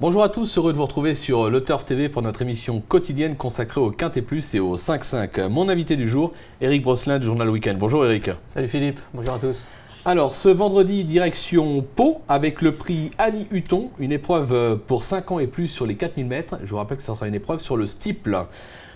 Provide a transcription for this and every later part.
Bonjour à tous, heureux de vous retrouver sur Le Turf TV pour notre émission quotidienne consacrée au Quintet Plus et au 5-5. Mon invité du jour, Éric Brosselin du journal Week-end. Bonjour Éric. Salut Philippe, bonjour à tous. Alors ce vendredi, direction Pau avec le prix Annie Hutton, une épreuve pour 5 ans et plus sur les 4000 mètres. Je vous rappelle que ça sera une épreuve sur le steeple.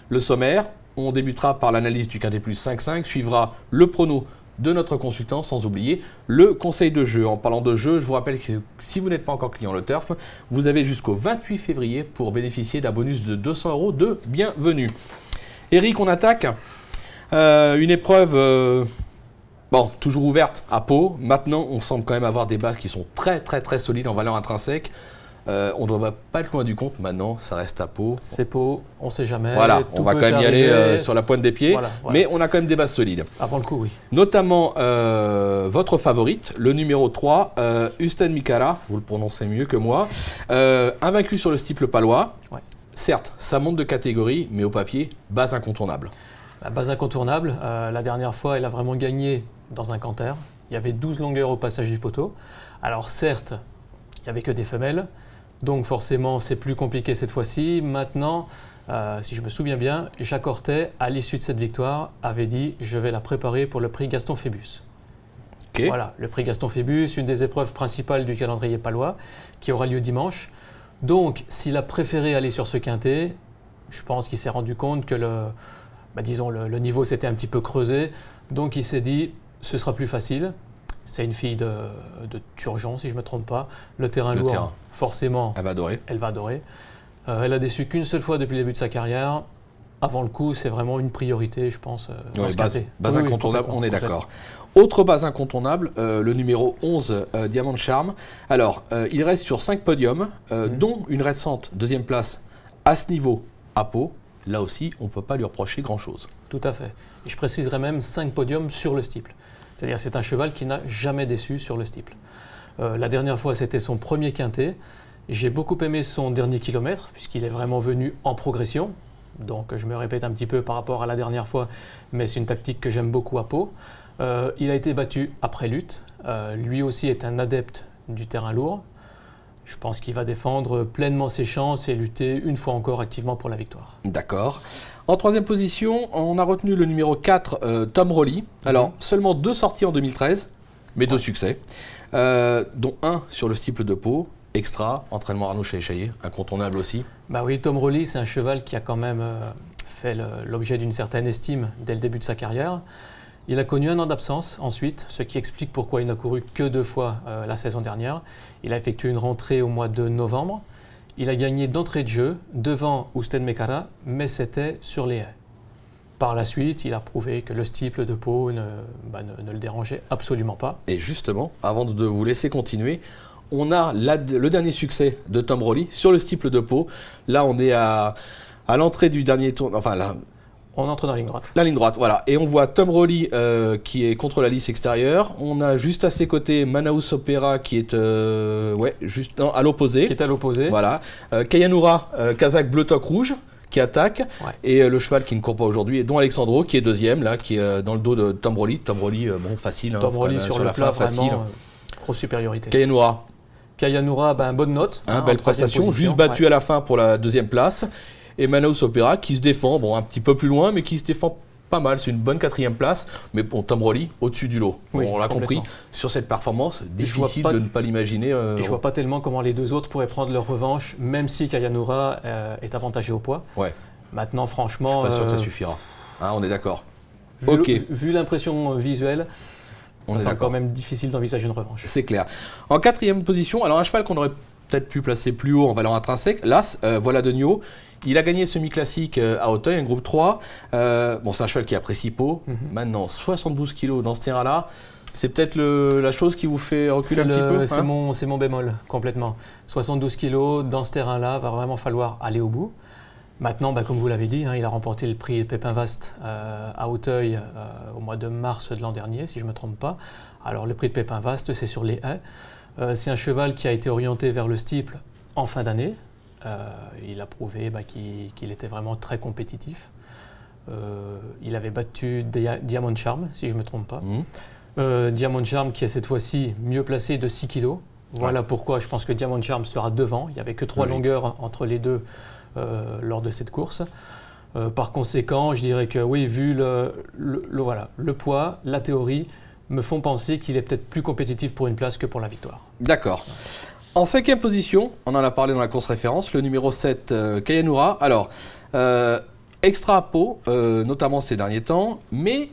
Le sommaire, on débutera par l'analyse du Quintet Plus 5-5, suivra le prono de notre consultant, sans oublier le conseil de jeu. En parlant de jeu, je vous rappelle que si vous n'êtes pas encore client Le Turf, vous avez jusqu'au 28 février pour bénéficier d'un bonus de 200 € de bienvenue. Éric, on attaque une épreuve toujours ouverte à Pau. Maintenant, on semble quand même avoir des bases qui sont très solides en valeur intrinsèque. On ne doit pas être loin du compte maintenant, ça reste à Pau. C'est Pau, on ne sait jamais. Voilà, on va quand même y aller sur la pointe des pieds, voilà. Mais on a quand même des bases solides. Avant le coup, oui. Notamment votre favorite, le numéro 3, Usten Mikara, vous le prononcez mieux que moi, invaincu sur le steeple palois. Ouais. Certes, ça monte de catégorie, mais au papier, base incontournable. La base incontournable, la dernière fois, elle a vraiment gagné dans un canter. Il y avait 12 longueurs au passage du poteau. Alors certes, il n'y avait que des femelles. Donc forcément, c'est plus compliqué cette fois-ci. Maintenant, si je me souviens bien, Jacques Ortais, à l'issue de cette victoire, avait dit « je vais la préparer pour le prix Gaston Phébus ». Okay. Voilà, le prix Gaston Phébus, une des épreuves principales du calendrier palois, qui aura lieu dimanche. Donc, s'il a préféré aller sur ce quintet, je pense qu'il s'est rendu compte que le niveau s'était un petit peu creusé. Donc, il s'est dit « ce sera plus facile ». C'est une fille de Turgeon, si je ne me trompe pas. Le terrain lourd, forcément, elle va adorer. Elle a déçu qu'une seule fois depuis le début de sa carrière. Avant le coup, c'est vraiment une priorité, je pense. Base incontournable, on est d'accord. Autre base incontournable, le numéro 11, Diamant Charme. Alors, il reste sur 5 podiums, dont une récente deuxième place à ce niveau à Pau. Là aussi, on ne peut pas lui reprocher grand-chose. Tout à fait. Et je préciserai même 5 podiums sur le steeple. C'est-à-dire c'est un cheval qui n'a jamais déçu sur le steeple. La dernière fois, c'était son premier quintet. J'ai beaucoup aimé son dernier kilomètre, puisqu'il est vraiment venu en progression. Donc je me répète un petit peu par rapport à la dernière fois, mais c'est une tactique que j'aime beaucoup à Pau. Il a été battu après lutte. Lui aussi est un adepte du terrain lourd. Je pense qu'il va défendre pleinement ses chances et lutter une fois encore activement pour la victoire. D'accord. En troisième position, on a retenu le numéro 4, Tom Rowley. Alors, seulement 2 sorties en 2013, mais 2 succès, dont un sur le steeple de Pau, extra, entraînement Arnaud Chaillet, incontournable aussi. Bah oui, Tom Rowley, c'est un cheval qui a quand même fait l'objet d'une certaine estime dès le début de sa carrière. Il a connu un an d'absence ensuite, ce qui explique pourquoi il n'a couru que 2 fois la saison dernière. Il a effectué une rentrée au mois de novembre. Il a gagné d'entrée de jeu devant Usten Mikara, mais c'était sur les haies. Par la suite, il a prouvé que le steeple de Pau ne le dérangeait absolument pas. Et justement, avant de vous laisser continuer, on a le dernier succès de Tom Rowley sur le steeple de Pau. Là, on est à l'entrée du dernier tour. Enfin, là, on entre dans la ligne droite. La ligne droite, voilà. Et on voit Tom Rowley qui est contre la lisse extérieure. On a juste à ses côtés Manaus Opera qui est à l'opposé. Qui est à l'opposé. Voilà. Kayanoura, Kazakh bleu toc rouge, qui attaque. Ouais. Et le cheval qui ne court pas aujourd'hui, dont Alexandro, qui est deuxième, là, qui est dans le dos de Tom Rowley. Tom Rowley, facile. Tom Rowley sur la plat, facile. Grosse supériorité. Kayanoura, bonne note. Belle prestation, juste battu à la fin pour la deuxième place. Et Manaus Opera qui se défend, un petit peu plus loin, mais qui se défend pas mal. C'est une bonne 4e place. Mais bon, Tom Rowley, au-dessus du lot. Oui, on l'a compris, sur cette performance, difficile de ne pas l'imaginer. Et je vois pas tellement comment les 2 autres pourraient prendre leur revanche, même si Kayanoura est avantagé au poids. Ouais. Maintenant, franchement... Je suis pas sûr que ça suffira. On est d'accord. Vu l'impression visuelle, ça semble quand même difficile d'envisager une revanche. C'est clair. En 4e position, alors un cheval qu'on aurait peut-être pu placer plus haut en valeur intrinsèque, l'As, voilà de Nio. Il a gagné semi-classique à Auteuil, un groupe 3. C'est un cheval qui apprécie Pau. Maintenant, 72 kg dans ce terrain-là. C'est peut-être la chose qui vous fait reculer un petit peu. C'est mon bémol, complètement. 72 kg dans ce terrain-là, va vraiment falloir aller au bout. Maintenant, comme vous l'avez dit, il a remporté le prix Pépin Vaste à Auteuil au mois de mars de l'an dernier, si je ne me trompe pas. Alors, le prix de Pépin Vaste, c'est sur les haies. C'est un cheval qui a été orienté vers le steeple en fin d'année. Il a prouvé qu'il était vraiment très compétitif. Il avait battu Diamant Charme, si je ne me trompe pas. Diamant Charme qui est cette fois-ci mieux placé de 6 kg. Voilà pourquoi je pense que Diamond Charm sera devant. Il n'y avait que 3 longueurs entre les deux lors de cette course. Par conséquent, je dirais que oui, vu le poids, la théorie, me font penser qu'il est peut-être plus compétitif pour une place que pour la victoire. D'accord. En 5e position, on en a parlé dans la course référence, le numéro 7, Kayanura. Alors, extra à Pau, notamment ces derniers temps, mais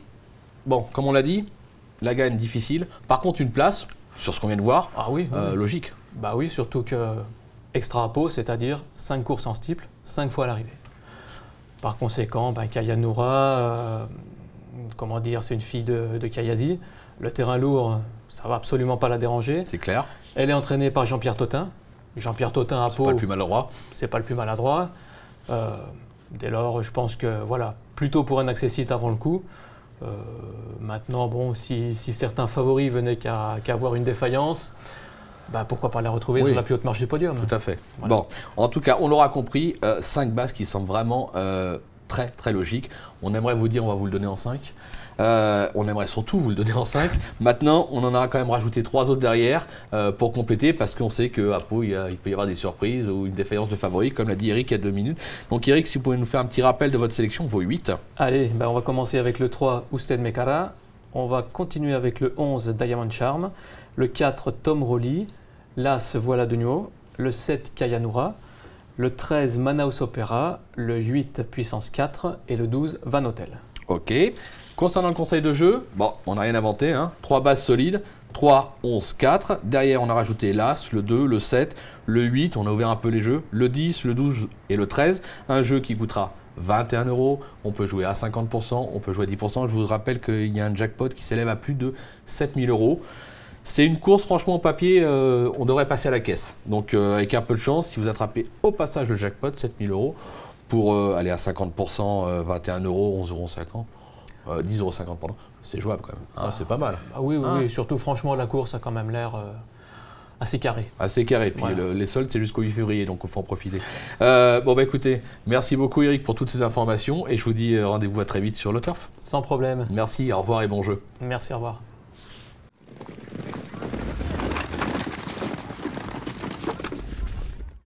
bon, comme on l'a dit, la gagne difficile. Par contre, une place, sur ce qu'on vient de voir, logique. Bah oui, surtout que extra à Pau, c'est-à-dire 5 courses en steeple, 5 fois à l'arrivée. Par conséquent, Kayanura, comment dire, c'est une fille de Kayazi. Le terrain lourd, ça ne va absolument pas la déranger. C'est clair. Elle est entraînée par Jean-Pierre Totin. Jean-Pierre Totin à Pau. C'est pas le plus maladroit. C'est pas le plus maladroit. Dès lors, je pense que voilà, plutôt pour un accessite avant le coup. Maintenant, bon, si certains favoris venaient qu'à avoir une défaillance, pourquoi pas la retrouver sur la plus haute marche du podium. Tout à fait. Voilà. Bon, en tout cas, on l'aura compris, 5 bases qui semblent vraiment très très logiques. On aimerait vous dire, on va vous le donner en 5. On aimerait surtout vous le donner en 5. Maintenant, on en aura quand même rajouté 3 autres derrière pour compléter, parce qu'on sait qu'à Pau, il peut y avoir des surprises ou une défaillance de favoris, comme l'a dit Eric il y a 2 minutes. Donc Eric, si vous pouvez nous faire un petit rappel de votre sélection, vos 8. Allez, on va commencer avec le 3, Ousted Mekara. On va continuer avec le 11, Diamond Charm. Le 4, Tom Rowley. L'As, Voilà de Nuo. Le 7, Kayanura. Le 13, Manaus Opera. Le 8, Puissance 4. Et le 12, Van Hotel. Ok. Concernant le conseil de jeu, bon, on n'a rien inventé, 3 bases solides, 3, 11, 4. Derrière, on a rajouté l'As, le 2, le 7, le 8, on a ouvert un peu les jeux, le 10, le 12 et le 13. Un jeu qui coûtera 21 €, on peut jouer à 50%, on peut jouer à 10%. Je vous rappelle qu'il y a un jackpot qui s'élève à plus de 7 000 €. C'est une course, franchement, au papier, on devrait passer à la caisse. Donc, avec un peu de chance, si vous attrapez au passage le jackpot, 7 000 €, pour aller à 50%, 21 €, 11,50 €, 10,50 €, pardon, c'est jouable quand même. C'est pas mal. Oui, surtout, franchement, la course a quand même l'air assez carré. Assez carré. Puis voilà. Les soldes, c'est jusqu'au 8 février, donc il faut en profiter. Écoutez, merci beaucoup Eric pour toutes ces informations et je vous dis rendez-vous à très vite sur le Turf. Sans problème. Merci, au revoir et bon jeu. Merci, au revoir.